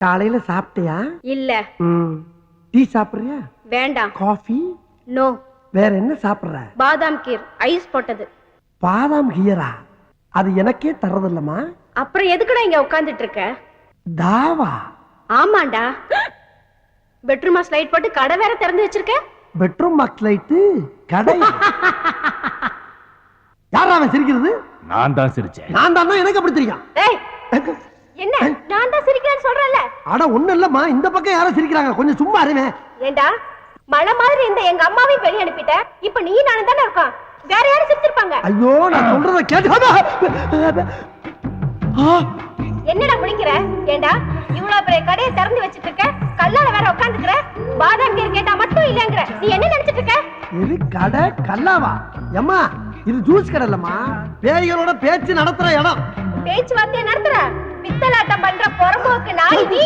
காலையில சாப்பிட்டியா? இல்ல. டீ சாப்பிடுறியா? வேண்டாம். காஃபி? நோ. வேற என்ன சாப்பிடுற? பாதாம் கீர் ஐஸ் போட்டது. பாதாம் கீரா? அது எனக்கே தரதில்லமா. அப்புறம் எதுக்குடா இங்க உட்கார்ந்துட்டு இருக்க? தாவா? ஆமாண்டா. பெட்ரூம் லைட் போட்டு கடை வேற திறந்து வச்சிருக்க. பெட்ரூம் பாக்ஸ் லைட் கடை? யாரா அவன் சிரிக்கிறது? நான் தான் சிரிச்சேன். நான் தான். எனக்கு அப்படி தெரியும். ஏய் என்ன நான் தான் சிரிக்கிறேன்னு சொல்றேன்ல. அட ஒண்ணு இல்லம்மா, இந்த பக்கம் யாரோ சிரிக்கிறாங்க, கொஞ்சம் சும்மா இருங்க. ஏண்டா மழை மாதிரி இந்த எங்க அம்மாவையும் வெளிய அனுப்பிட்ட, இப்ப நீ நானும் தானே இருக்கோம், வேற யாரும் சிரிச்சிருப்பாங்க. ஐயோ நான் சொல்றத கேட்டு. என்னடா முடிக்கிற? ஏண்டா இவ்வளவு பெரிய கடையை திறந்து வச்சிட்டு இருக்க, கல்லால வேற உட்கார்ந்துக்கிற, பாதாம் கீர் கேட்டா மட்டும் இல்லங்கற, நீ என்ன நினைச்சிட்டு இருக்க? இது கடை கல்லாவா? அம்மா இது ஜூஸ் கடை இல்லம்மா, பேய்களோட பேச்சு நடத்துற இடம். பேச்சுவார்த்தையை நடத்துற பித்தலாட்டம் பண்ற பொறம்போக்கு நாய் நீ.